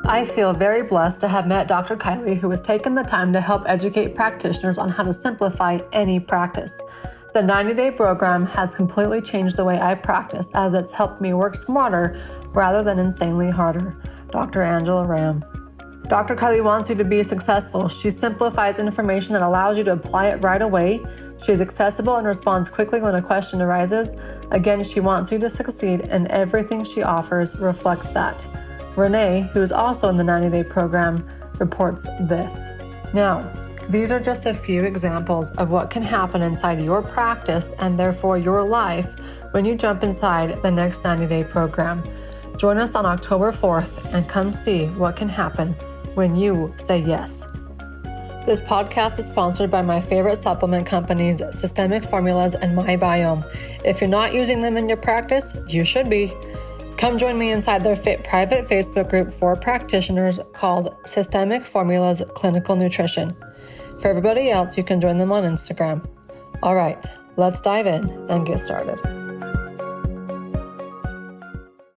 I feel very blessed to have met Dr. Kylie, who has taken the time to help educate practitioners on how to simplify any practice. The 90-day program has completely changed the way I practice, as it's helped me work smarter rather than insanely harder. Dr. Angela Ram. Dr. Kylie wants you to be successful. She simplifies information that allows you to apply it right away. She's accessible and responds quickly when a question arises. Again, she wants you to succeed, and everything she offers reflects that. Renee, who is also in the 90-day program, reports this. Now, these are just a few examples of what can happen inside your practice and therefore your life when you jump inside the next 90-day program. Join us on October 4th and come see what can happen when you say yes. This podcast is sponsored by my favorite supplement companies, Systemic Formulas and My Biome. If you're not using them in your practice, you should be. Come join me inside their private Facebook group for practitioners called Systemic Formulas Clinical Nutrition. For everybody else, you can join them on Instagram. All right, let's dive in and get started.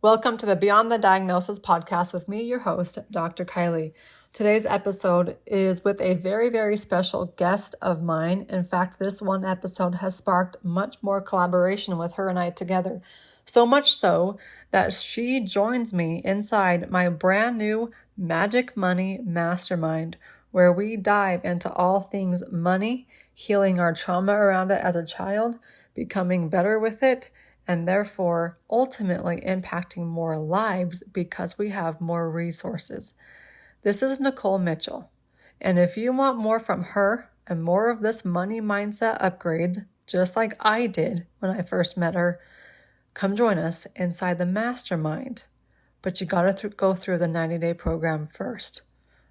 Welcome to the Beyond the Diagnosis podcast with me, your host, Dr. Kylie. Today's episode is with a very, very special guest of mine. In fact, this one episode has sparked much more collaboration with her and I together. So much so that she joins me inside my brand new Magic Money Mastermind, where we dive into all things money, healing our trauma around it as a child, becoming better with it, and therefore ultimately impacting more lives because we have more resources. This is Nikole Mitchell, and if you want more from her and more of this money mindset upgrade, just like I did when I first met her, come join us inside the mastermind. But you got to go through the 90-day program first.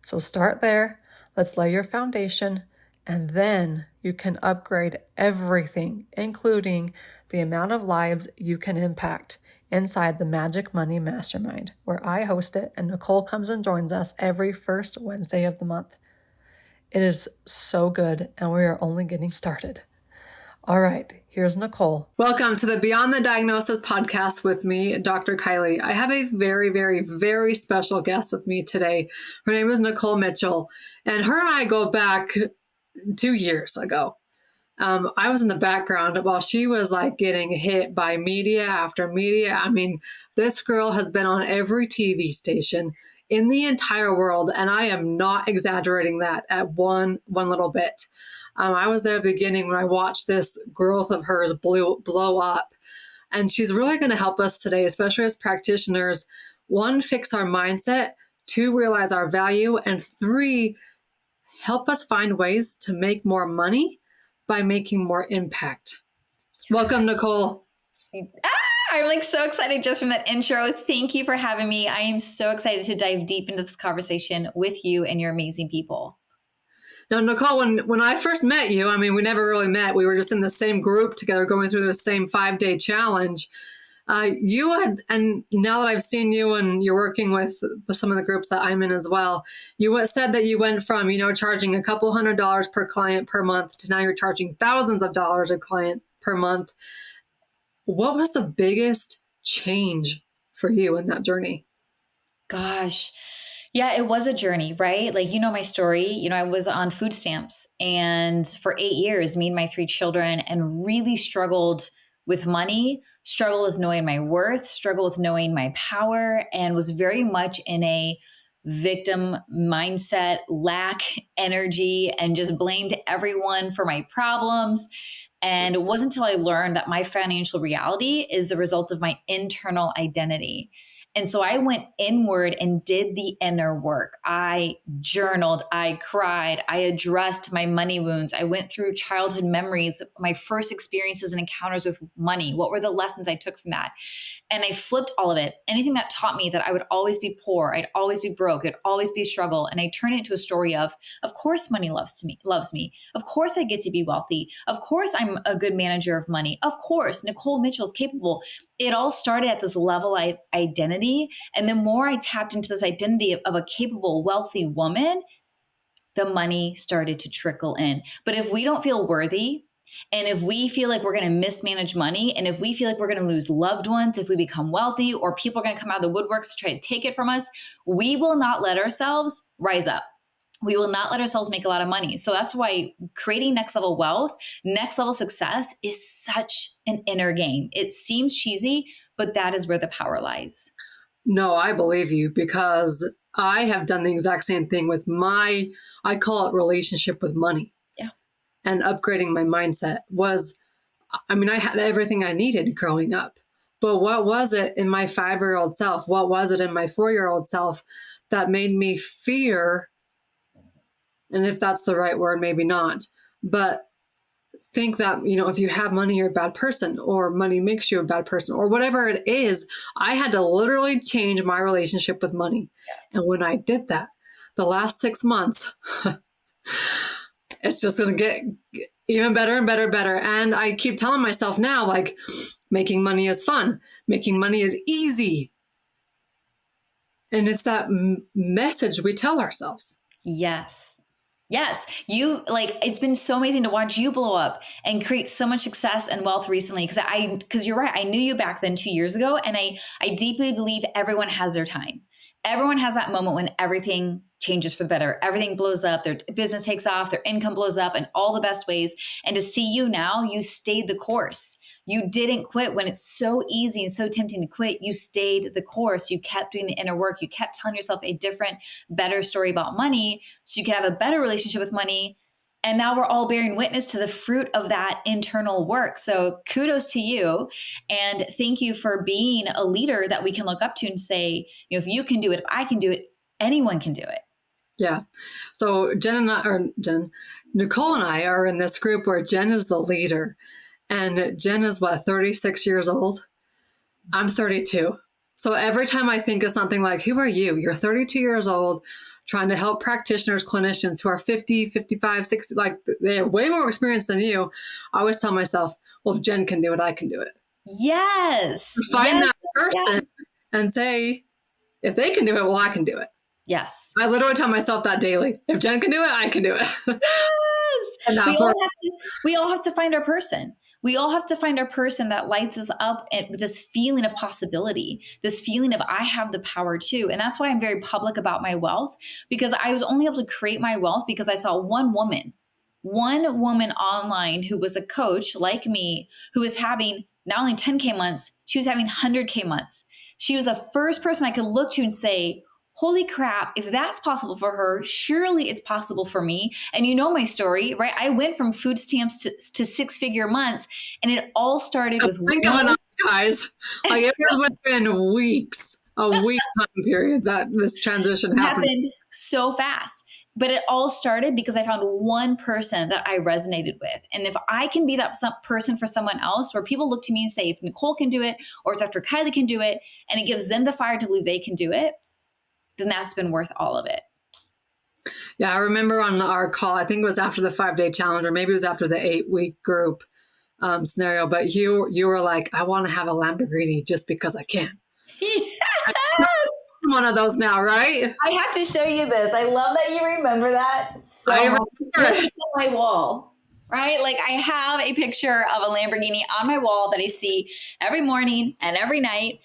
So start there, let's lay your foundation, and then you can upgrade everything, including the amount of lives you can impact inside the Magic Money Mastermind, where I host it and Nikole comes and joins us every first Wednesday of the month. It is so good, and we are only getting started. All right, here's Nikole. Welcome to the Beyond the Diagnosis podcast with me, Dr. Kylie. I have a very, very, very special guest with me today. Her name is Nikole Mitchell, and her and I go back 2 years ago. I was in the background while she was like getting hit by media after media. I mean, this girl has been on every TV station in the entire world, and I am not exaggerating that at one little bit. I was there at the beginning when I watched this growth of hers blow up. And she's really going to help us today, especially as practitioners. 1, fix our mindset. 2, realize our value. And 3, help us find ways to make more money by making more impact. Welcome, Nikole. I'm like so excited just from that intro. Thank you for having me. I am so excited to dive deep into this conversation with you and your amazing people. Now, Nikole, when I first met you, I mean, we never really met. We were just in the same group together going through the same 5-day challenge. And now that I've seen you and you're working with some of the groups that I'm in as well, you said that you went from, charging a couple $100s per client per month to now you're charging thousands of dollars a client per month. What was the biggest change for you in that journey? Gosh. Yeah, it was a journey, right? Like, my story, I was on food stamps and for 8 years, me and my 3 children, and really struggled with money, struggled with knowing my worth, struggled with knowing my power, and was very much in a victim mindset, lack energy, and just blamed everyone for my problems. And it wasn't until I learned that my financial reality is the result of my internal identity. And so I went inward and did the inner work. I journaled, I cried, I addressed my money wounds. I went through childhood memories, my first experiences and encounters with money. What were the lessons I took from that? And I flipped all of it. Anything that taught me that I would always be poor, I'd always be broke, it'd always be a struggle. And I turned it into a story of course money loves me. Of course I get to be wealthy. Of course I'm a good manager of money. Of course Nikole Mitchell is capable. It all started at this level of identity. And the more I tapped into this identity of a capable, wealthy woman, the money started to trickle in. But if we don't feel worthy, And if we feel like we're going to mismanage money, and if we feel like we're going to lose loved ones, if we become wealthy, or people are going to come out of the woodworks to try to take it from us, we will not let ourselves rise up. We will not let ourselves make a lot of money. So that's why creating next level wealth, next level success is such an inner game. It seems cheesy, but that is where the power lies. No, I believe you, because I have done the exact same thing with I call it relationship with money. Yeah. And upgrading my mindset I had everything I needed growing up. But what was it in my 5-year-old self? What was it in my 4-year-old self that made me fear? And if that's the right word, maybe not, but think that, if you have money, you're a bad person, or money makes you a bad person, or whatever it is. I had to literally change my relationship with money. And when I did that, the last 6 months, it's just going to get even better and better and better. And I keep telling myself now, like, making money is fun. Making money is easy. And it's that message we tell ourselves. Yes. Yes. It's been so amazing to watch you blow up and create so much success and wealth recently. Because you're right. I knew you back then 2 years ago. And I deeply believe everyone has their time. Everyone has that moment when everything changes for the better. Everything blows up. Their business takes off. Their income blows up in all the best ways. And to see you now, you stayed the course. You didn't quit when it's so easy and so tempting to quit. You stayed the course. You kept doing the inner work. You kept telling yourself a different, better story about money so you could have a better relationship with money. And now we're all bearing witness to the fruit of that internal work. So kudos to you. And thank you for being a leader that we can look up to and say, if you can do it, if I can do it, anyone can do it. Yeah. So Nikole and I are in this group where Jen is the leader. And Jen is 36 years old? I'm 32. So every time I think of something like, who are you? You're 32 years old, trying to help practitioners, clinicians who are 50, 55, 60, like they have way more experience than you. I always tell myself, well, if Jen can do it, I can do it. Yes. Find that person and say, if they can do it, well, I can do it. Yes. I literally tell myself that daily. If Jen can do it, I can do it. Yes. We all have to find our person. We all have to find our person that lights us up with this feeling of possibility, this feeling of I have the power too. And that's why I'm very public about my wealth, because I was only able to create my wealth because I saw one woman online who was a coach like me, who was having not only 10K months, she was having 100K months. She was the first person I could look to and say, holy crap, if that's possible for her, surely it's possible for me. And you know my story, right? I went from food stamps to 6-figure months, and it all started with one. Guys, like it was within weeks, a week time period that this transition happened so fast. But it all started because I found one person that I resonated with. And if I can be that person for someone else, where people look to me and say, if Nikole can do it, or if Dr. Kylie can do it, and it gives them the fire to believe they can do it, then that's been worth all of it. Yeah, I remember on our call, I think it was after the 5-day challenge, or maybe it was after the 8-week group scenario, but you were like, I want to have a Lamborghini just because I can. Yes! One of those now, right? I have to show you this. I love that you remember that so much. It's on my wall, right? Like I have a picture of a Lamborghini on my wall that I see every morning and every night.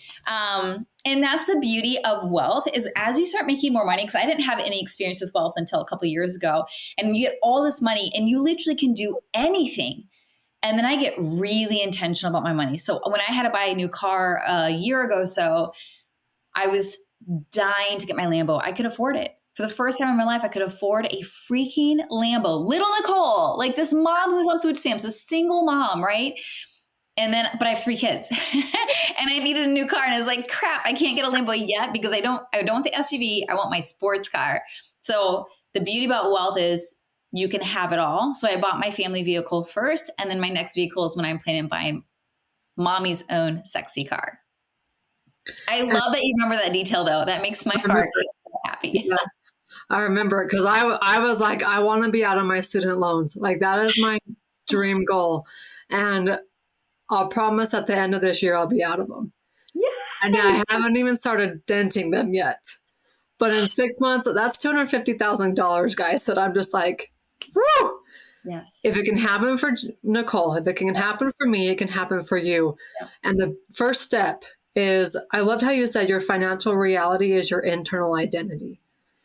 And that's the beauty of wealth, is as you start making more money, because I didn't have any experience with wealth until a couple of years ago, and you get all this money and you literally can do anything. And then I get really intentional about my money. So when I had to buy a new car a year ago or so, I was dying to get my Lambo. I could afford it. For the first time in my life, I could afford a freaking Lambo. Little Nikole, like this mom who's on food stamps, a single mom, right? But I have 3 kids and I needed a new car. And I was like, crap, I can't get a Lambo yet because I don't want the SUV. I want my sports car. So the beauty about wealth is you can have it all. So I bought my family vehicle first. And then my next vehicle is when I'm planning on buying mommy's own sexy car. I love that you remember that detail though. That makes my heart feel so happy. Yeah. I remember it because I was like, I want to be out of my student loans. Like that is my dream goal. And I'll promise at the end of this year, I'll be out of them. Yes. And I haven't even started denting them yet. But in 6 months, that's $250,000, guys, that I'm just like, woo! Yes. If it can happen for Nikole, if it can happen for me, it can happen for you. Yeah. And the first step is, I loved how you said your financial reality is your internal identity.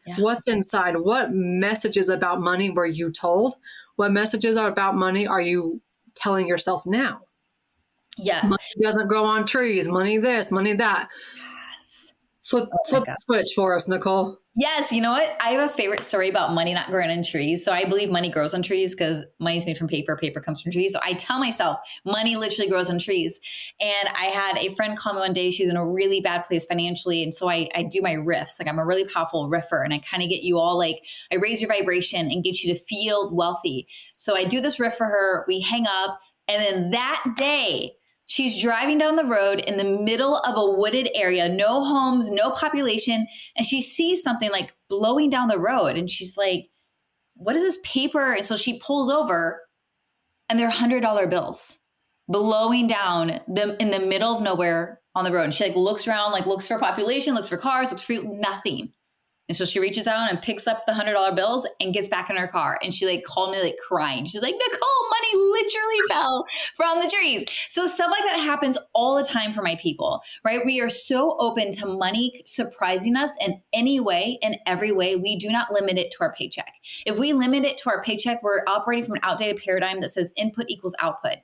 Yeah. What's inside? What messages about money were you told? What messages are about money are you telling yourself now? Yes. Money doesn't grow on trees. Money this, money that. Yes. Flip, Oh my flip God. the switch for us, Nikole. Yes, you know what? I have a favorite story about money not growing on trees. So I believe money grows on trees because money's made from paper, paper comes from trees. So I tell myself money literally grows on trees. And I had a friend call me one day. She's in a really bad place financially. And so I do my riffs. Like I'm a really powerful riffer and I kind of get you all like, I raise your vibration and get you to feel wealthy. So I do this riff for her. We hang up. And then that day, she's driving down the road in the middle of a wooded area, no homes, no population. And she sees something like blowing down the road. And she's like, what is this paper? And so she pulls over and they're $100 bills blowing down them in the middle of nowhere on the road. And she like looks around, like looks for population, looks for cars, looks for nothing. And so she reaches out and picks up the $100 bills and gets back in her car. And she like called me like crying. She's like, Nikole, money literally fell from the trees. So stuff like that happens all the time for my people, right? We are so open to money surprising us in any way, in every way. We do not limit it to our paycheck. If we limit it to our paycheck, we're operating from an outdated paradigm that says input equals output.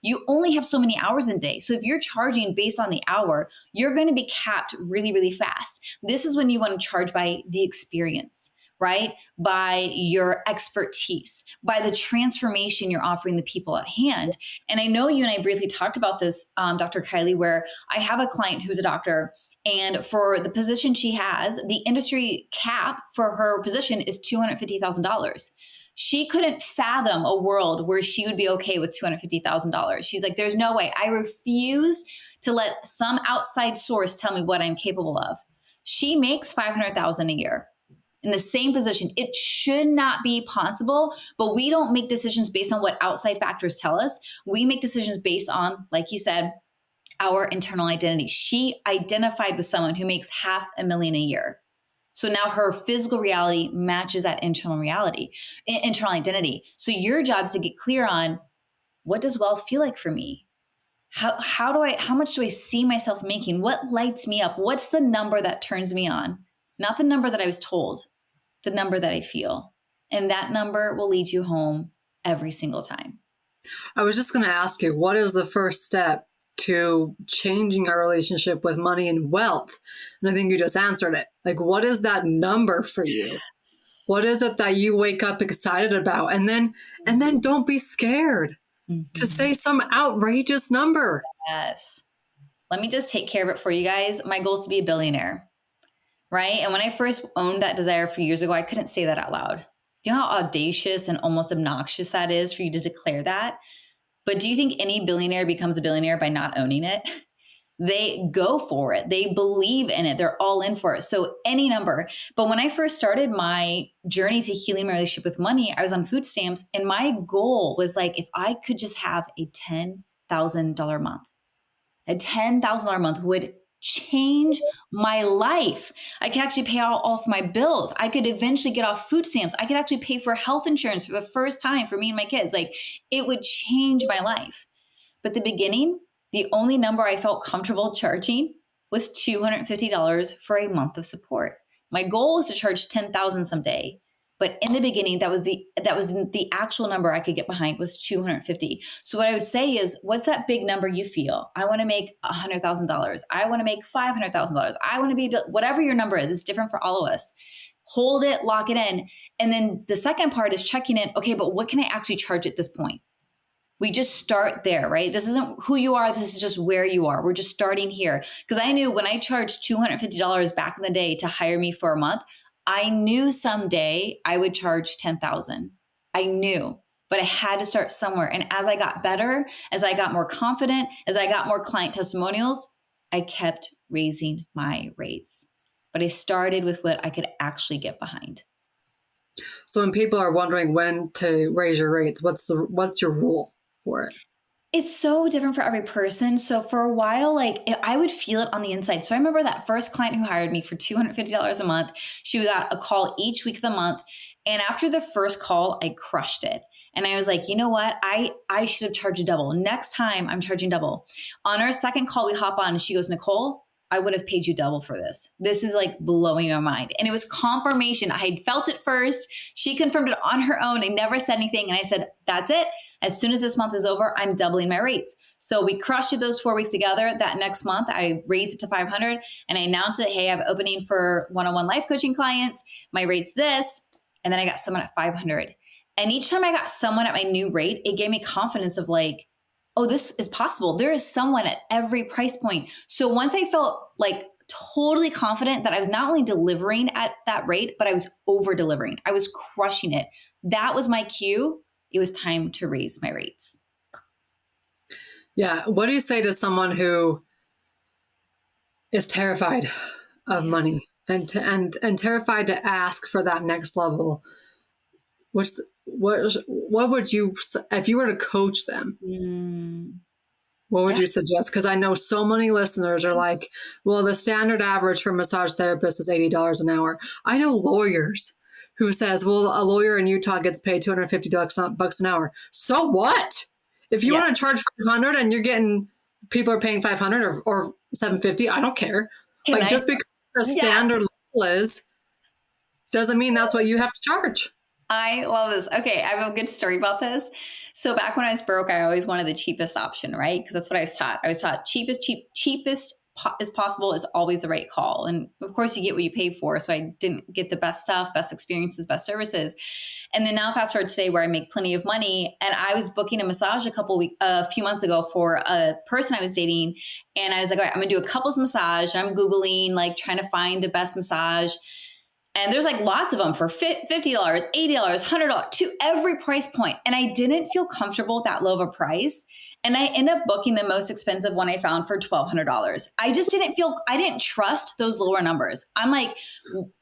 You only have so many hours in a day. So if you're charging based on the hour, you're going to be capped really, really fast. This is when you want to charge by the experience, right? By your expertise, by the transformation you're offering the people at hand. And I know you and I briefly talked about this, Dr. Kylie, where I have a client who's a doctor. And for the position she has, the industry cap for her position is $250,000. She couldn't fathom a world where she would be okay with $250,000. She's like, there's no way. I refuse to let some outside source tell me what I'm capable of. She makes $500,000 a year in the same position. It should not be possible, but we don't make decisions based on what outside factors tell us. We make decisions based on, like you said, our internal identity. She identified with someone who makes $500,000 a year. So now her physical reality matches that internal reality, internal identity. So your job is to get clear on, what does wealth feel like for me? How much do I see myself making? What lights me up? What's the number that turns me on? Not the number that I was told, the number that I feel. And that number will lead you home every single time. I was just going to ask you, what is the first step to changing our relationship with money and wealth? And I think you just answered it. Like, what is that number for you? What is it that you wake up excited about? And then don't be scared to say some outrageous number. Yes. Let me just take care of it for you guys. My goal is to be a billionaire, right? And when I first owned that desire a few years ago, I couldn't say that out loud. Do you know how audacious and almost obnoxious that is for you to declare that? But do you think any billionaire becomes a billionaire by not owning it? They go for it. They believe in it. They're all in for it. So any number. But when I first started my journey to healing my relationship with money, I was on food stamps. And my goal was like, if I could just have a $10,000 month, a $10,000 month would change my life. I could actually pay all of my bills. I could eventually get off food stamps. I could actually pay for health insurance for the first time for me and my kids. Like it would change my life. But the beginning, the only number I felt comfortable charging was $250 for a month of support. My goal was to charge $10,000 someday. But in the beginning, that was the actual number I could get behind was $250. So what I would say is, what's that big number you feel? I want to make $100,000. I want to make $500,000. I want to be, whatever your number is, it's different for all of us. Hold it, lock it in. And then the second part is checking in. Okay, but what can I actually charge at this point? We just start there, right? This isn't who you are. This is just where you are. We're just starting here. Because I knew when I charged $250 back in the day to hire me for a month, I knew someday I would charge $10,000. I knew, but I had to start somewhere. And as I got better, as I got more confident, as I got more client testimonials, I kept raising my rates. But I started with what I could actually get behind. So when people are wondering when to raise your rates, what's your rule for it? It's so different for every person. So for a while, like I would feel it on the inside. So I remember that first client who hired me for $250 a month. She got a call each week of the month. And after the first call, I crushed it. And I was like, you know what? I should have charged double. Next time I'm charging double. On our second call, we hop on and she goes, Nikole, I would have paid you double for this. This is like blowing my mind. And it was confirmation. I had felt it first. She confirmed it on her own. I never said anything. And I said, that's it. As soon as this month is over, I'm doubling my rates. So we crushed it those 4 weeks together. That next month, I raised it to 500 and I announced it. Hey, I have opening for one-on-one life coaching clients. My rate's this. And then I got someone at 500. And each time I got someone at my new rate, it gave me confidence of like, oh, this is possible. There is someone at every price point. So once I felt like totally confident that I was not only delivering at that rate, but I was over delivering. I was crushing it. That was my cue. It was time to raise my rates. Yeah. What do you say to someone who is terrified of money and terrified to ask for that next level? What would you, if you were to coach them, what would you suggest? Because I know so many listeners are like, well, the standard average for a massage therapist is $80 an hour. I know lawyers who says, well, a lawyer in Utah gets paid $250 an hour. So what? If you want to charge $500 and you're getting, people are paying $500 or $750, I don't care. Just because the standard level is, doesn't mean that's what you have to charge. I love this. Okay, I have a good story about this. So back when I was broke, I always wanted the cheapest option, right? Because that's what I was taught. I was taught cheapest as possible is always the right call. And of course you get what you pay for. So I didn't get the best stuff, best experiences, best services. And then now fast forward today where I make plenty of money. And I was booking a massage a few months ago for a person I was dating. And I was like, all right, I'm gonna do a couples massage. I'm Googling, like trying to find the best massage. And there's like lots of them for $50, $80, $100 to every price point. And I didn't feel comfortable with that low of a price. And I ended up booking the most expensive one I found for $1,200. I just I didn't trust those lower numbers. I'm like,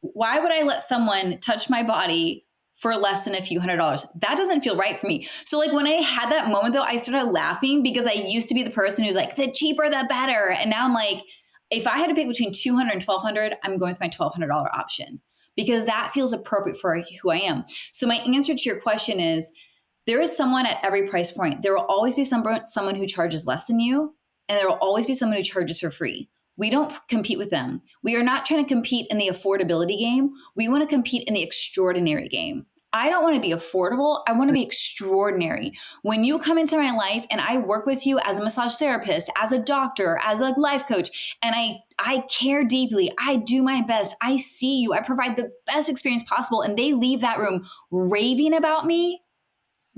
why would I let someone touch my body for less than a few $100s? That doesn't feel right for me. So like when I had that moment though, I started laughing because I used to be the person who's like, the cheaper, the better. And now I'm like, if I had to pick between $200 and $1,200, I'm going with my $1,200 option because that feels appropriate for who I am. So my answer to your question is, there is someone at every price point. There will always be someone who charges less than you, and there will always be someone who charges for free. We don't compete with them. We are not trying to compete in the affordability game. We want to compete in the extraordinary game. I don't want to be affordable. I want to be extraordinary. When you come into my life and I work with you as a massage therapist, as a doctor, as a life coach, and I care deeply, I do my best, I see you, I provide the best experience possible, and they leave that room raving about me,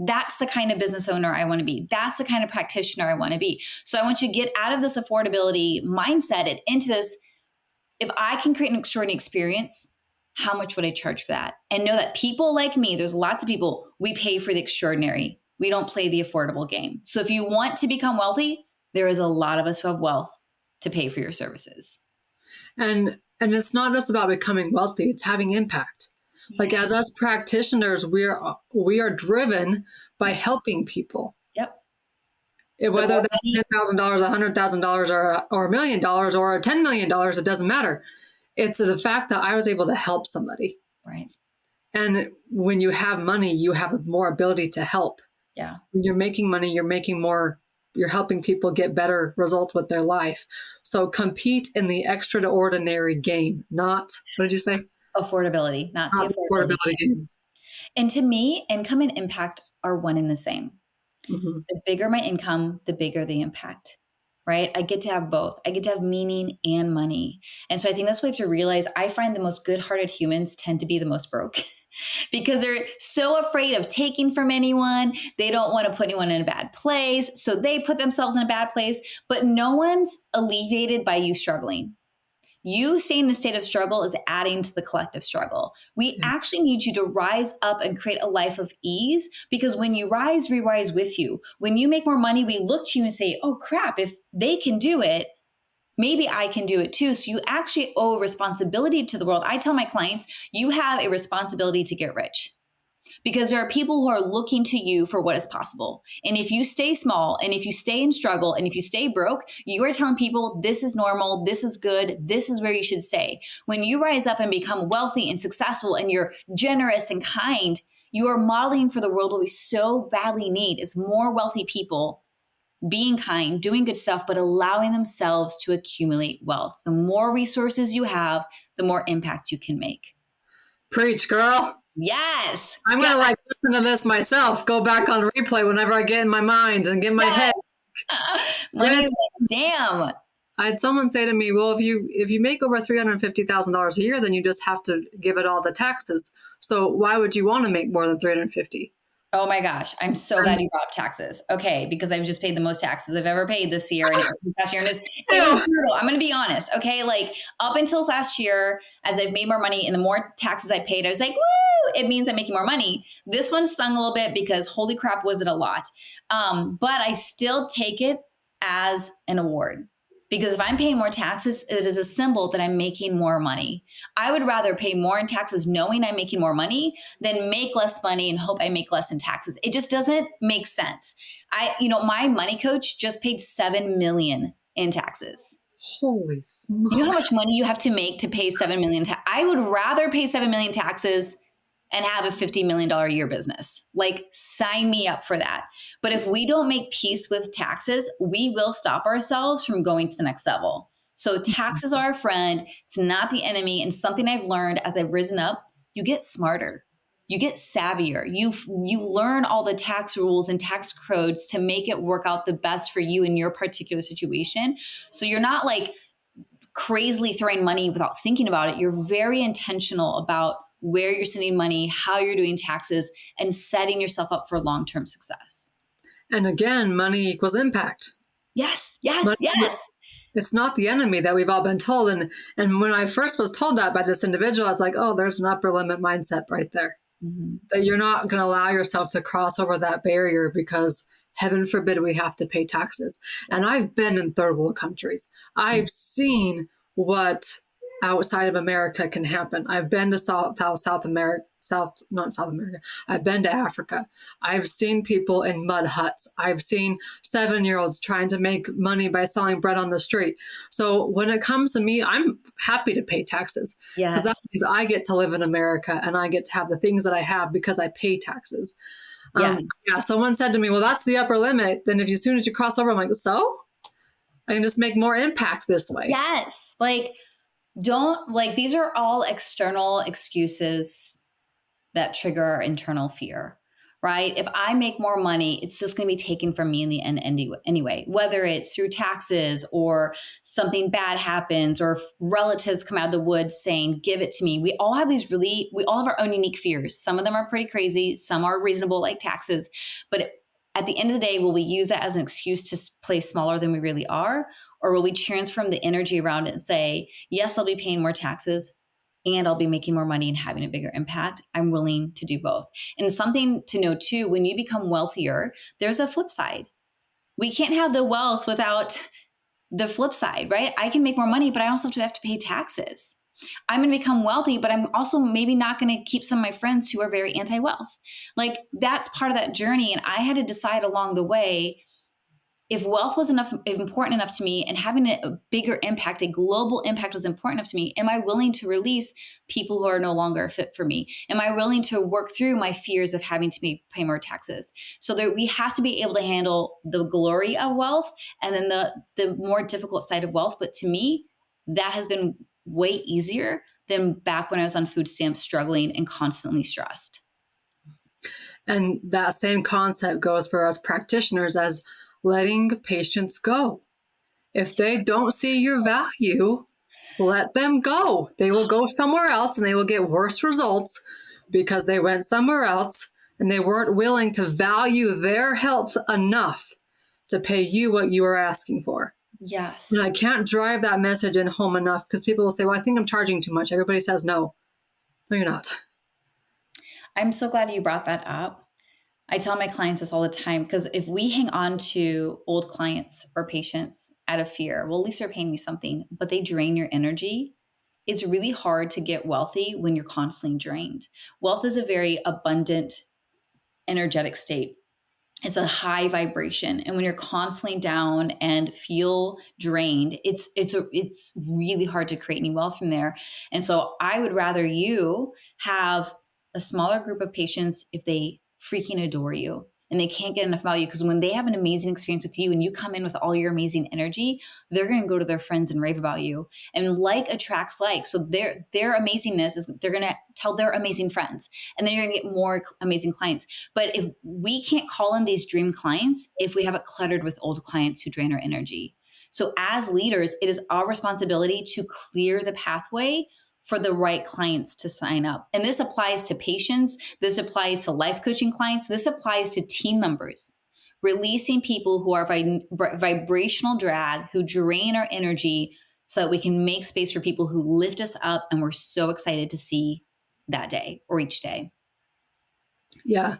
that's the kind of business owner I want to be. That's the kind of practitioner I want to be. So I want you to get out of this affordability mindset and into this, if I can create an extraordinary experience, how much would I charge for that? And know that people like me, there's lots of people, we pay for the extraordinary. We don't play the affordable game. So if you want to become wealthy, there is a lot of us who have wealth to pay for your services. And it's not just about becoming wealthy, it's having impact. Like as us practitioners, we are driven by helping people. Yep. Whether that's $10,000, $100,000, or $1 million, or $10 million, it doesn't matter. It's the fact that I was able to help somebody. Right. And when you have money, you have more ability to help. Yeah. When you're making money, you're making more. You're helping people get better results with their life. So compete in the extraordinary game, not, what did you say? Affordability, not the affordability game. And to me, income and impact are one and the same. Mm-hmm. The bigger my income, the bigger the impact, right? I get to have both. I get to have meaning and money. And so I think that's what we have to realize. I find the most good-hearted humans tend to be the most broke because they're so afraid of taking from anyone. They don't want to put anyone in a bad place. So they put themselves in a bad place, but no one's alleviated by you struggling. You staying in a state of struggle is adding to the collective struggle. We actually need you to rise up and create a life of ease, because when you rise, we rise with you. When you make more money, we look to you and say, oh crap, if they can do it, maybe I can do it too. So you actually owe a responsibility to the world. I tell my clients, you have a responsibility to get rich, because there are people who are looking to you for what is possible. And if you stay small, and if you stay in struggle, and if you stay broke, you are telling people this is normal, this is good, this is where you should stay. When you rise up and become wealthy and successful and you're generous and kind, You are modeling for the world what we so badly need is more wealthy people being kind, doing good stuff, but allowing themselves to accumulate wealth. The more resources you have, the more impact you can make. Preach, girl. Yes. I'm going to listen to this myself, go back on replay whenever I get in my mind and get in my head. Money is like, damn. I had someone say to me, well, if you make over $350,000 a year, then you just have to give it all to taxes. So why would you want to make more than $350,000? Oh my gosh. I'm so glad you brought up taxes. Okay. Because I've just paid the most taxes I've ever paid this year. And this past year, and it was brutal. I'm going to be honest. Okay. Like up until last year, as I've made more money and the more taxes I paid, I was like, woo, it means I'm making more money. This one stung a little bit because holy crap, was it a lot. But I still take it as an award. Because if I'm paying more taxes, it is a symbol that I'm making more money. I would rather pay more in taxes knowing I'm making more money than make less money and hope I make less in taxes. It just doesn't make sense. My money coach just paid $7 million in taxes. Holy smokes. You know how much money you have to make to pay $7 million? I would rather pay $7 million taxes and have a $50 million a year business. Like, sign me up for that. But if we don't make peace with taxes, we will stop ourselves from going to the next level. So taxes are a friend. It's not the enemy. And something I've learned as I've risen up, you get smarter. You get savvier. You learn all the tax rules and tax codes to make it work out the best for you in your particular situation. So you're not like crazily throwing money without thinking about it. You're very intentional about where you're sending money, how you're doing taxes, and setting yourself up for long-term success. And again, money equals impact. Yes. It's not the enemy that we've all been told. And when I first was told that by this individual, I was like, oh, there's an upper limit mindset right there. Mm-hmm. That you're not going to allow yourself to cross over that barrier because heaven forbid we have to pay taxes. And I've been in third world countries. I've seen what outside of America can happen. I've been to South America. I've been to Africa. I've seen people in mud huts. I've seen 7-year-olds trying to make money by selling bread on the street. So when it comes to me, I'm happy to pay taxes because that means I get to live in America and I get to have the things that I have because I pay taxes. Someone said to me, well, that's the upper limit. Then as soon as you cross over, I'm like, so I can just make more impact this way. Yes. These are all external excuses that trigger our internal fear, right? If I make more money, it's just going to be taken from me in the end anyway, whether it's through taxes or something bad happens or relatives come out of the woods saying, give it to me. We all have our own unique fears. Some of them are pretty crazy. Some are reasonable, like taxes. But at the end of the day, will we use that as an excuse to play smaller than we really are? Or will we transform the energy around it and say, yes, I'll be paying more taxes and I'll be making more money and having a bigger impact. I'm willing to do both. And something to know too, when you become wealthier, there's a flip side. We can't have the wealth without the flip side, right? I can make more money, but I also have to pay taxes. I'm going to become wealthy, but I'm also maybe not going to keep some of my friends who are very anti-wealth. Like, that's part of that journey. And I had to decide along the way, if wealth was important enough to me and having a bigger impact, a global impact was important enough to me, am I willing to release people who are no longer fit for me? Am I willing to work through my fears of having to pay more taxes? So that we have to be able to handle the glory of wealth and then the more difficult side of wealth. But to me, that has been way easier than back when I was on food stamps, struggling and constantly stressed. And that same concept goes for us practitioners as letting patients go. If they don't see your value, let them go. They will go somewhere else and they will get worse results because they went somewhere else and they weren't willing to value their health enough to pay you what you are asking for. Yes. And I can't drive that message in home enough because people will say, well, I think I'm charging too much. Everybody says no. No, you're not. I'm so glad you brought that up. I tell my clients this all the time, because if we hang on to old clients or patients out of fear, well, at least they're paying me something, but they drain your energy. It's really hard to get wealthy when you're constantly drained. Wealth is a very abundant, energetic state. It's a high vibration. And when you're constantly down and feel drained, it's really hard to create any wealth from there. And so I would rather you have a smaller group of patients if they freaking adore you and they can't get enough value, because when they have an amazing experience with you and you come in with all your amazing energy, they're going to go to their friends and rave about you. And like attracts like. So their amazingness is they're going to tell their amazing friends, and then you're going to get more amazing clients. But if we can't call in these dream clients if we have it cluttered with old clients who drain our energy. So as leaders, it is our responsibility to clear the pathway for the right clients to sign up. And this applies to patients. This applies to life coaching clients. This applies to team members. Releasing people who are vibrational drag, who drain our energy, so that we can make space for people who lift us up. And we're so excited to see that day or each day. Yeah.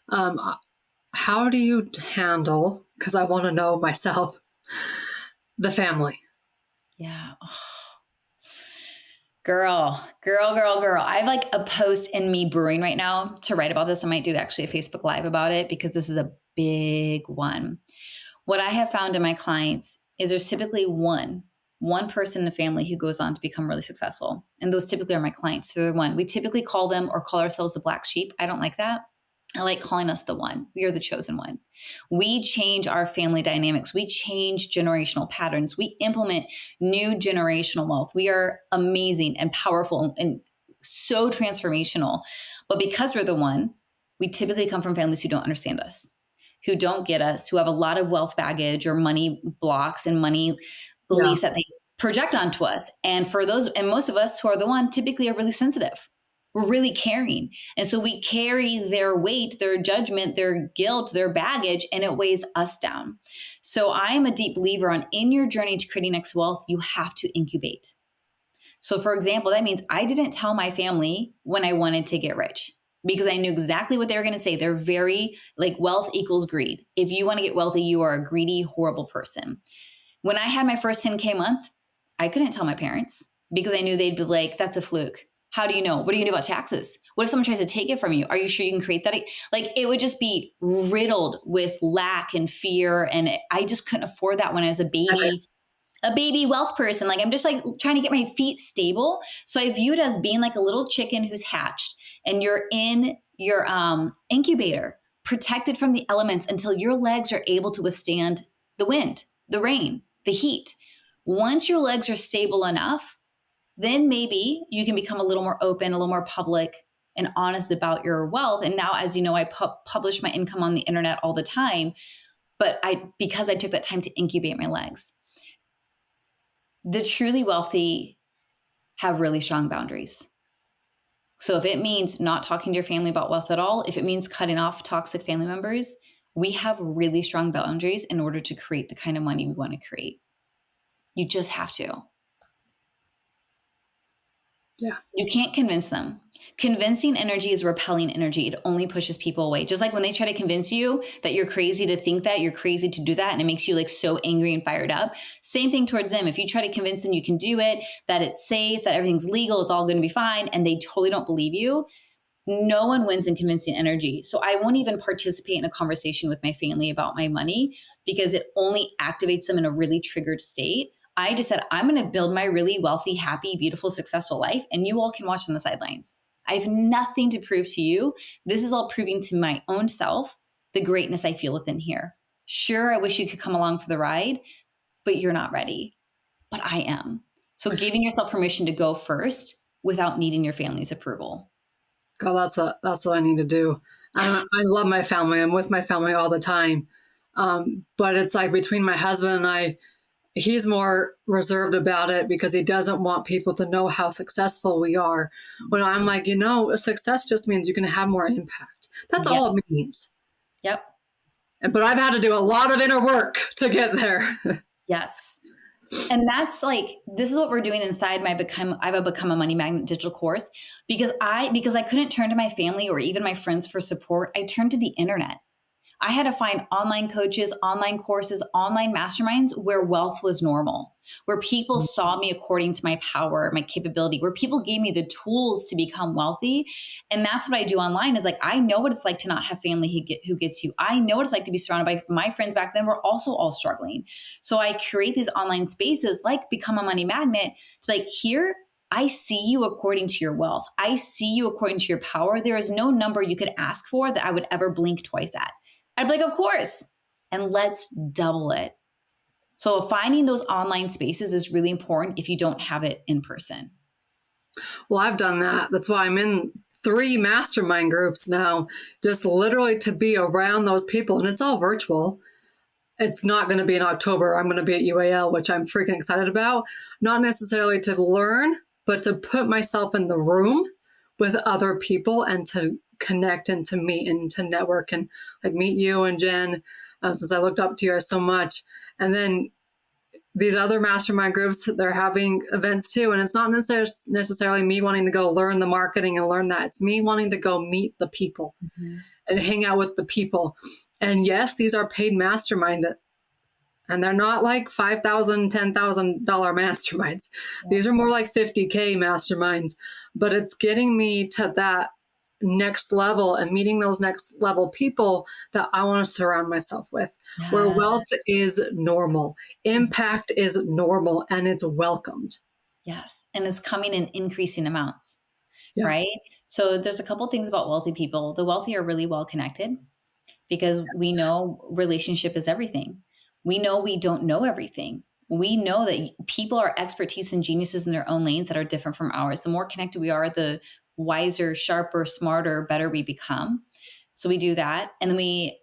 How do you handle, because I want to know myself, the family? Yeah. Girl. I have like a post in me brewing right now to write about this. I might do actually a Facebook Live about it, because this is a big one. What I have found in my clients is there's typically one person in the family who goes on to become really successful. And those typically are my clients. So they're the one. We typically call them or call ourselves the black sheep. I don't like that. I like calling us the one. We are the chosen one. We change our family dynamics. We change generational patterns. We implement new generational wealth. We are amazing and powerful and so transformational. But because we're the one, we typically come from families who don't understand us, who don't get us, who have a lot of wealth baggage or money blocks and money beliefs that they project onto us. And for those, and most of us who are the one, typically are really sensitive. We're really caring. And so we carry their weight, their judgment, their guilt, their baggage, and it weighs us down. So I am a deep believer on, in your journey to creating next wealth, you have to incubate. So for example, that means I didn't tell my family when I wanted to get rich, because I knew exactly what they were going to say. They're very like, wealth equals greed. If you want to get wealthy, you are a greedy, horrible person. When I had my first 10K month, I couldn't tell my parents, because I knew they'd be like, that's a fluke. How do you know? What are you gonna do about taxes? What if someone tries to take it from you? Are you sure you can create that? Like, it would just be riddled with lack and fear. And I just couldn't afford that when I was a baby wealth person. Like, I'm just like trying to get my feet stable. So I view it as being like a little chicken who's hatched, and you're in your incubator, protected from the elements until your legs are able to withstand the wind, the rain, the heat. Once your legs are stable enough, then maybe you can become a little more open, a little more public and honest about your wealth. And now, as you know, I publish my income on the internet all the time, but because I took that time to incubate my legs. The truly wealthy have really strong boundaries. So if it means not talking to your family about wealth at all, if it means cutting off toxic family members, we have really strong boundaries in order to create the kind of money we want to create. You just have to. Yeah. You can't convince them. Convincing energy is repelling energy. It only pushes people away. Just like when they try to convince you that you're crazy to think that, you're crazy to do that, and it makes you like so angry and fired up. Same thing towards them. If you try to convince them you can do it, that it's safe, that everything's legal, it's all going to be fine, and they totally don't believe you, no one wins in convincing energy. So I won't even participate in a conversation with my family about my money, because it only activates them in a really triggered state. I just said, I'm going to build my really wealthy, happy, beautiful, successful life, and you all can watch on the sidelines. I have nothing to prove to you. This is all proving to my own self the greatness I feel within here. Sure, I wish you could come along for the ride, but you're not ready. But I am. So giving yourself permission to go first without needing your family's approval. God, that's what I need to do. I love my family. I'm with my family all the time. But it's like between my husband and I, he's more reserved about it because he doesn't want people to know how successful we are. When I'm like, success just means you can have more impact. That's all it means. Yep. But I've had to do a lot of inner work to get there. Yes. And that's like, this is what we're doing inside my I've a Become a Money Magnet digital course, because I couldn't turn to my family or even my friends for support. I turned to the internet. I had to find online coaches, online courses, online masterminds where wealth was normal, where people saw me according to my power, my capability, where people gave me the tools to become wealthy. And that's what I do online is like, I know what it's like to not have family who gets you. I know what it's like to be surrounded by my friends back then. We're also all struggling. So I create these online spaces like Become a Money Magnet to be like, here, I see you according to your wealth. I see you according to your power. There is no number you could ask for that I would ever blink twice at. I'd be like, of course. And let's double it. So finding those online spaces is really important if you don't have it in person. Well, I've done that. That's why I'm in 3 mastermind groups now, just literally to be around those people. And it's all virtual. It's not going to be in October. I'm going to be at UAL, which I'm freaking excited about. Not necessarily to learn, but to put myself in the room with other people and to connect and to meet and to network and like meet you and Jen, since I looked up to you guys so much. And then these other mastermind groups, they're having events too. And it's not necessarily me wanting to go learn the marketing and learn that. It's me wanting to go meet the people and hang out with the people. And yes, these are paid mastermind, and they're not like $5,000, $10,000 masterminds. Yeah. These are more like $50K masterminds, but it's getting me to that next level and meeting those next level people that I want to surround myself with, where wealth is normal, impact is normal, and it's welcomed. Yes. And it's coming in increasing amounts, right? So there's a couple things about wealthy people. The wealthy are really well connected because we know relationship is everything. We know we don't know everything. We know that people are expertise and geniuses in their own lanes that are different from ours. The more connected we are, the wiser, sharper, smarter, better we become. So we do that. And then we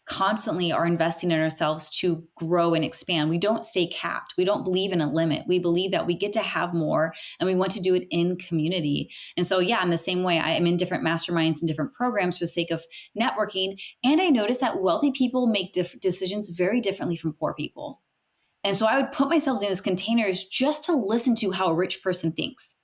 constantly are investing in ourselves to grow and expand. We don't stay capped. We don't believe in a limit. We believe that we get to have more and we want to do it in community. And so, yeah, in the same way, I am in different masterminds and different programs for the sake of networking. And I noticed that wealthy people make decisions very differently from poor people. And so I would put myself in these containers just to listen to how a rich person thinks.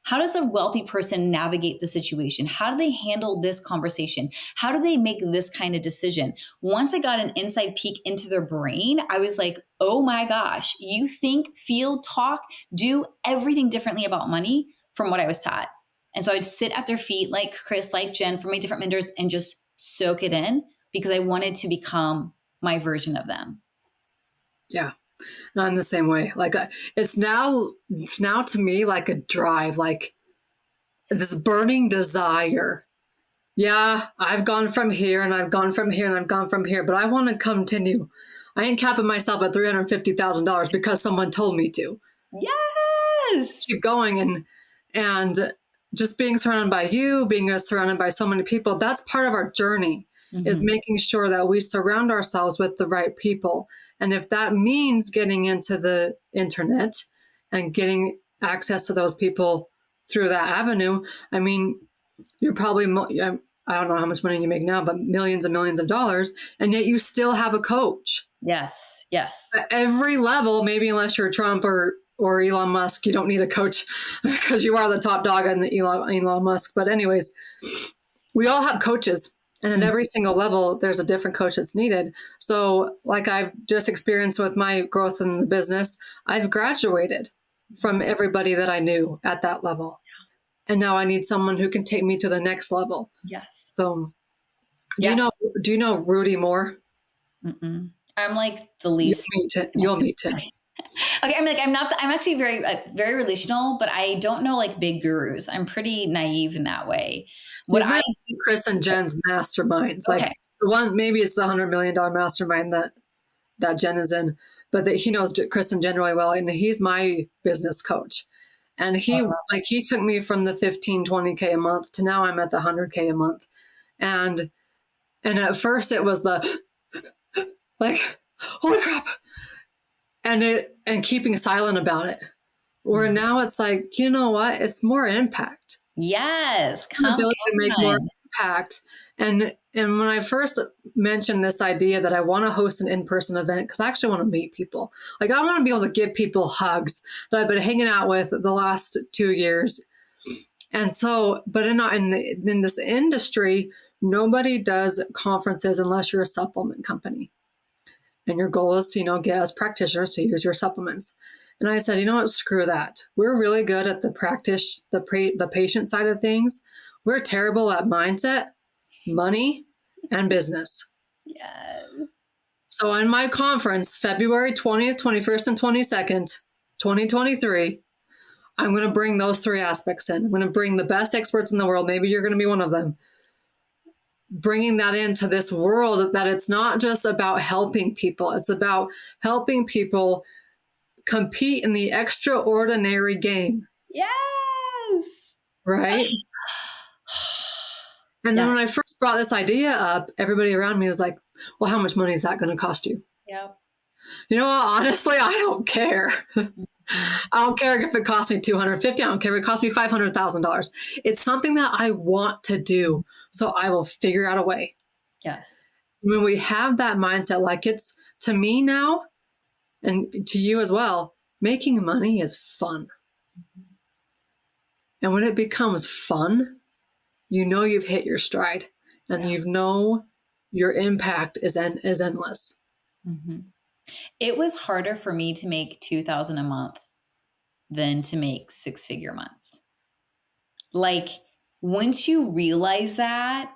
How does a wealthy person navigate the situation? How do they handle this conversation? How do they make this kind of decision? Once I got an inside peek into their brain, I was like, oh my gosh, you think, feel, talk, do everything differently about money from what I was taught. And so I'd sit at their feet like Chris, like Jen, from my different mentors and just soak it in because I wanted to become my version of them. Yeah. I'm the same way. Like it's now to me like a drive, like this burning desire. Yeah, I've gone from here and I've gone from here and I've gone from here, but I want to continue. I ain't capping myself at $350,000 because someone told me to. Yes. Keep going and just being surrounded by you, being surrounded by so many people. That's part of our journey. Is making sure that we surround ourselves with the right people. And if that means getting into the internet and getting access to those people through that avenue, I mean, you're probably, I don't know how much money you make now, but millions and millions of dollars, and yet you still have a coach. Yes, yes. At every level, maybe unless you're Trump or Elon Musk, you don't need a coach because you are the top dog in the Elon Musk. But anyways, we all have coaches. And at every single level, there's a different coach that's needed. So like I've just experienced with my growth in the business, I've graduated from everybody that I knew at that level. And now I need someone who can take me to the next level. Yes. So do you know Rudy Moore? Mm-mm. I'm like the least. You'll meet him. Okay, I'm actually very, very relational, but I don't know like big gurus. I'm pretty naive in that way. Chris and Jen's masterminds, like the one, maybe it's the $100 million mastermind that Jen is in, but he knows Chris and Jen really well. And he's my business coach. And he took me from the 15, 20K a month to now I'm at the 100K a month. And at first it was the like, holy crap. And keeping silent about it. Where now it's like, you know what? It's more impact. Yes. Ability to make more impact. And when I first mentioned this idea that I want to host an in-person event, because I actually want to meet people. Like I want to be able to give people hugs that I've been hanging out with the last 2 years. And so, but in this industry, nobody does conferences unless you're a supplement company. And your goal is to, get as practitioners to use your supplements. And I said, you know what, screw that. We're really good at the patient side of things. We're terrible at mindset, money, and business. Yes. So in my conference, February 20th, 21st, and 22nd, 2023, I'm going to bring those three aspects in. I'm going to bring the best experts in the world. Maybe you're going to be one of them. Bringing that into this world, that it's not just about helping people. It's about helping people compete in the extraordinary game. Yes. Right? And then Yeah. when I first brought this idea up, everybody around me was like, well, how much money is that going to cost you? Yep. You know what? Honestly, I don't care. I don't care if it costs me $250. I don't care if it costs me $500,000. It's something that I want to do. So I will figure out a way. Yes. When we have that mindset, like it's to me now and to you as well, making money is fun. And when it becomes fun, you know you've hit your stride and you know your impact is endless. Mm-hmm. It was harder for me to make $2,000 a month than to make 6-figure months. Like once you realize that,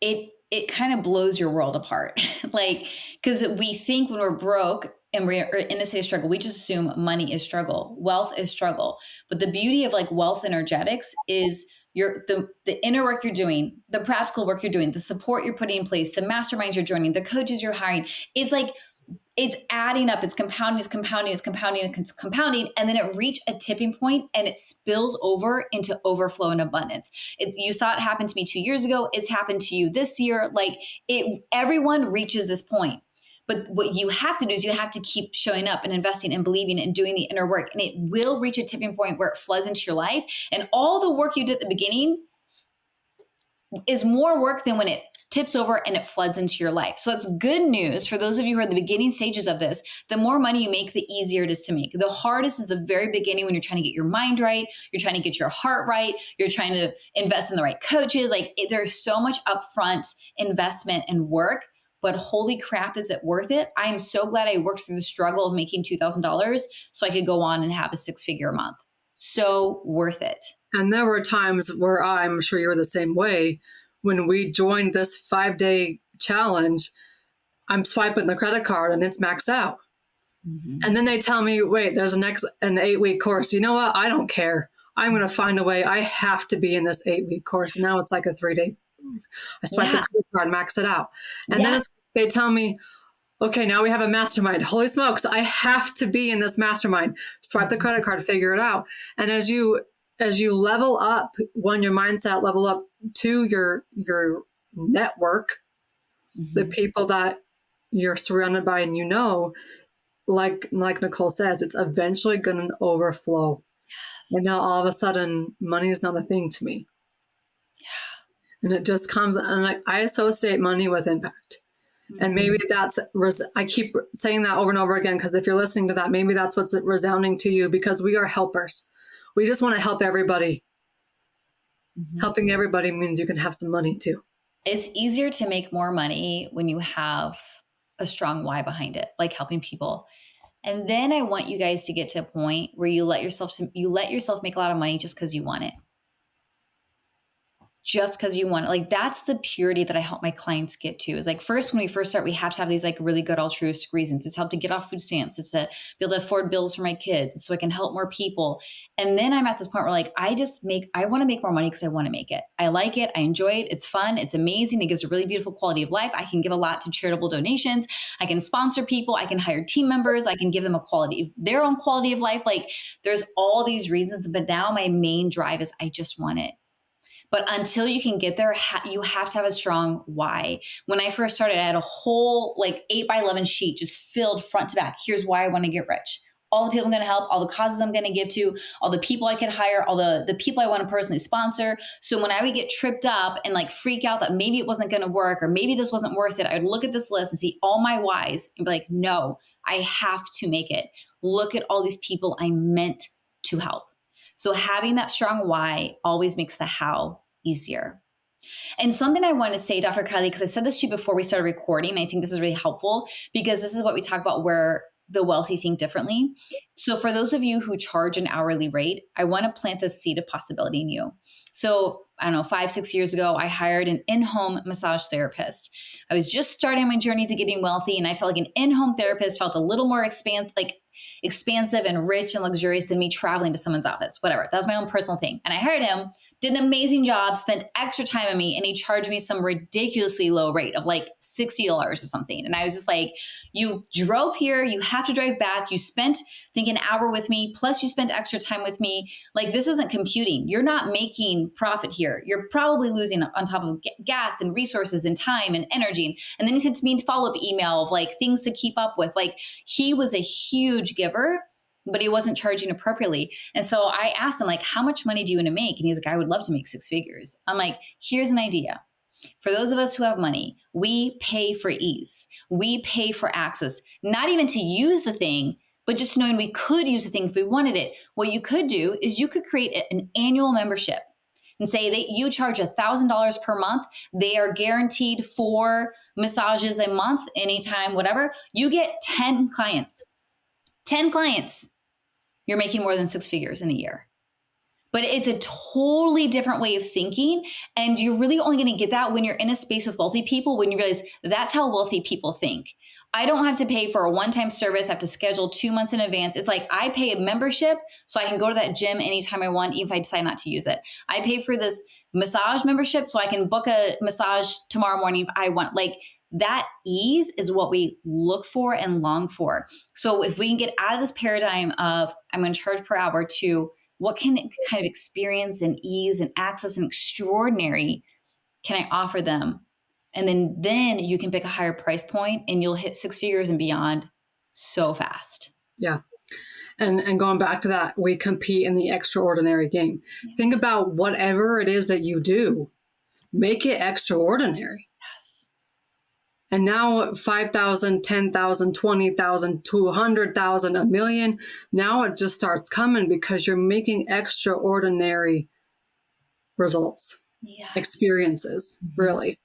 it kind of blows your world apart. Like, because we think when we're broke and we're in a state of struggle, we just assume money is struggle, wealth is struggle. But the beauty of like wealth energetics is the inner work you're doing, the practical work you're doing, the support you're putting in place, the masterminds you're joining, the coaches you're hiring. It's like it's adding up, it's compounding, it's compounding, it's compounding, it's compounding, and then it reached a tipping point and it spills over into overflow and abundance. You saw it happen to me 2 years ago. It's happened to you this year. Like everyone reaches this point. But what you have to do is you have to keep showing up and investing and believing and doing the inner work. And it will reach a tipping point where it floods into your life. And all the work you did at the beginning is more work than when it tips over and it floods into your life. So it's good news for those of you who are at the beginning stages of this. The more money you make, the easier it is to make. The hardest is the very beginning when you're trying to get your mind right. You're trying to get your heart right. You're trying to invest in the right coaches. There's so much upfront investment and work, but holy crap, is it worth it? I am so glad I worked through the struggle of making $2,000 so I could go on and have a 6-figure a month. So worth it. And there were times where I'm sure you were the same way. When we joined this 5-day challenge, I'm swiping the credit card and it's maxed out. Mm-hmm. And then they tell me, wait, there's an 8-week course. You know what? I don't care. I'm going to find a way. I have to be in this 8-week course. And now it's like a 3-day. I swipe the credit card, max it out. And then they tell me, okay, now we have a mastermind. Holy smokes, I have to be in this mastermind. Swipe the credit card, figure it out. And as you level up, when your mindset level up to your network, mm-hmm. the people that you're surrounded by, and like Nikole says, it's eventually going to overflow. Yes. And now all of a sudden, money is not a thing to me. Yeah. And it just comes, and I associate money with impact. Mm-hmm. And maybe I keep saying that over and over again, because if you're listening to that, maybe that's what's resounding to you, because we are helpers. We just want to help everybody. Mm-hmm. Helping everybody means you can have some money too. It's easier to make more money when you have a strong why behind it, like helping people. And then I want you guys to get to a point where you let yourself make a lot of money just because you want it. Just because you want it. Like that's the purity that I help my clients get to. Is like first, when we first start, we have to have these like really good altruistic reasons. It's help to get off food stamps. It's to be able to afford bills for my kids. It's so I can help more people. And then I'm at this point where like, I want to make more money because I want to make it. I like it. I enjoy it. It's fun. It's amazing. It gives a really beautiful quality of life. I can give a lot to charitable donations. I can sponsor people. I can hire team members. I can give them their own quality of life. Like there's all these reasons, but now my main drive is I just want it. But until you can get there, you have to have a strong why. When I first started, I had a whole like 8x11 sheet just filled front to back. Here's why I want to get rich. All the people I'm going to help, all the causes I'm going to give to, all the people I could hire, all the people I want to personally sponsor. So when I would get tripped up and like freak out that maybe it wasn't going to work or maybe this wasn't worth it, I would look at this list and see all my whys and be like, no, I have to make it. Look at all these people I meant to help. So having that strong why always makes the how easier. And something I want to say, Dr. Kylie, because I said this to you before we started recording, I think this is really helpful because this is what we talk about where the wealthy think differently. So for those of you who charge an hourly rate, I want to plant the seed of possibility in you. So I don't know, 5-6 years ago, I hired an in-home massage therapist. I was just starting my journey to getting wealthy and I felt like an in-home therapist felt a little more expansive, like expansive and rich and luxurious than me traveling to someone's office, whatever. That was my own personal thing. And I hired him, did an amazing job, spent extra time on me, and he charged me some ridiculously low rate of like $60 or something. And I was just like, you drove here, you have to drive back. You spent, I think, an hour with me, plus you spent extra time with me. Like, this isn't computing. You're not making profit here. You're probably losing on top of gas and resources and time and energy. And then he sent me a follow-up email of like things to keep up with. Like, he was a huge giver, but he wasn't charging appropriately. And so I asked him, like, how much money do you want to make? And he's like, I would love to make 6 figures. I'm like, here's an idea. For those of us who have money, we pay for ease. We pay for access, not even to use the thing, but just knowing we could use the thing if we wanted it. What you could do is you could create an annual membership and say that you charge $1,000 per month. They are guaranteed 4 massages a month, anytime, whatever. You get 10 clients. 10 clients. You're making more than 6 figures in a year. But it's a totally different way of thinking. And you're really only going to get that when you're in a space with wealthy people, when you realize that's how wealthy people think. I don't have to pay for a one-time service. I have to schedule 2 months in advance. It's like I pay a membership so I can go to that gym anytime I want, even if I decide not to use it. I pay for this massage membership so I can book a massage tomorrow morning if I want. Like, that ease is what we look for and long for. So if we can get out of this paradigm of I'm going to charge per hour to what kind of experience and ease and access and extraordinary can I offer them? And then you can pick a higher price point and you'll hit 6 figures and beyond so fast. Yeah. And going back to that, we compete in the extraordinary game. Yeah. Think about whatever it is that you do, make it extraordinary. Yes. And now 5,000, 10,000, 20,000, 200,000, a million. Now it just starts coming because you're making extraordinary results, experiences, really.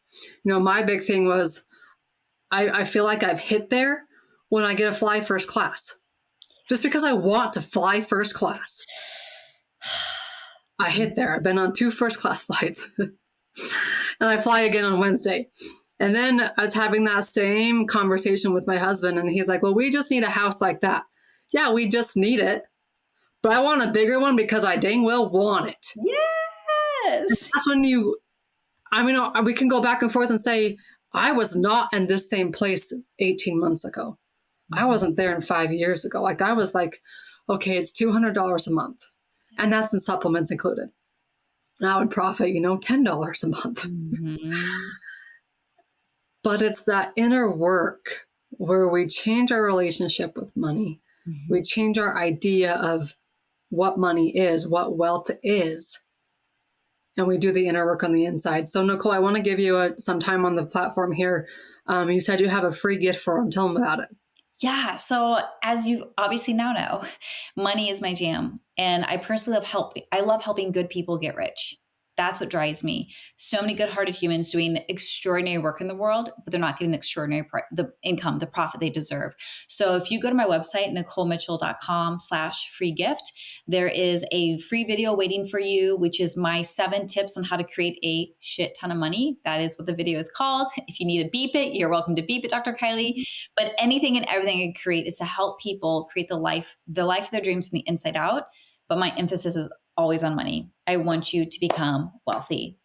You know, my big thing was I feel like I've hit there when I get to fly first class. Just because I want to fly first class. I hit there. I've been on 2 first class flights. And I fly again on Wednesday. And then I was having that same conversation with my husband, and he's like, well, we just need a house like that. Yeah, we just need it. But I want a bigger one because I dang well want it. Yes. And that's when we can go back and forth and say, I was not in this same place 18 months ago. I wasn't there in 5 years ago. Like, I was like, okay, it's $200 a month. And that's in supplements included. And I would profit, $10 a month. Mm-hmm. But it's that inner work where we change our relationship with money. Mm-hmm. We change our idea of what money is, what wealth is. And we do the inner work on the inside. So, Nikole, I want to give you some time on the platform here. You said you have a free gift for them. Tell them about it. Yeah. So as you obviously now know, money is my jam. And I personally love helping good people get rich. That's what drives me. So many good-hearted humans doing extraordinary work in the world, but they're not getting the extraordinary the income, the profit they deserve. So if you go to my website, NikoleMitchell.com/free gift, there is a free video waiting for you, which is my 7 tips on how to create a shit ton of money. That is what the video is called. If you need to beep it, you're welcome to beep it, Dr. Kylie. But anything and everything I create is to help people create the life of their dreams from the inside out. But my emphasis is always on money. I want you to become wealthy.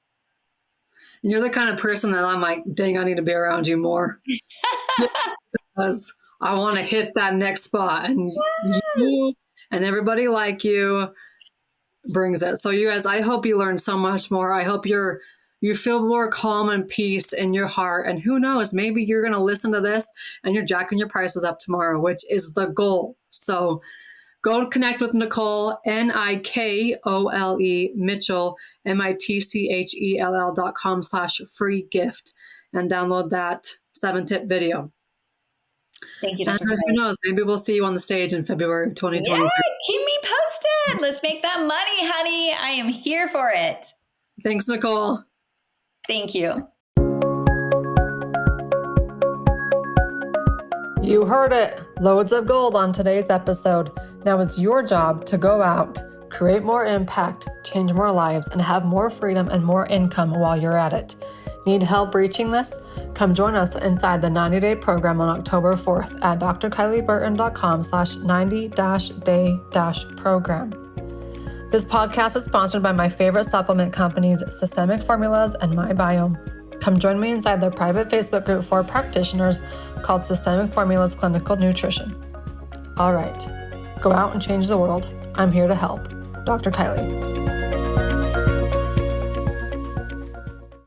You're the kind of person that I'm like, dang, I need to be around you more. Because I want to hit that next spot. And you and everybody like you brings it. So you guys, I hope you learn so much more. I hope you feel more calm and peace in your heart. And who knows, maybe you're going to listen to this and you're jacking your prices up tomorrow, which is the goal. So go connect with Nikole, Nikole Mitchell, MITCHELL.com/free gift and download that 7-tip video. Thank you, Dr. And who knows, maybe we'll see you on the stage in February of 2023. Yeah, keep me posted. Let's make that money, honey. I am here for it. Thanks, Nikole. Thank you. You heard it. Loads of gold on today's episode. Now it's your job to go out, create more impact, change more lives, and have more freedom and more income while you're at it. Need help reaching this? Come join us inside the 90-day program on October 4th at drkylieburton.com/90-day-program. This podcast is sponsored by my favorite supplement companies, Systemic Formulas and My Biome. Come join me inside their private Facebook group for practitioners called Systemic Formulas Clinical Nutrition. All right, go out and change the world. I'm here to help. Dr. Kylie.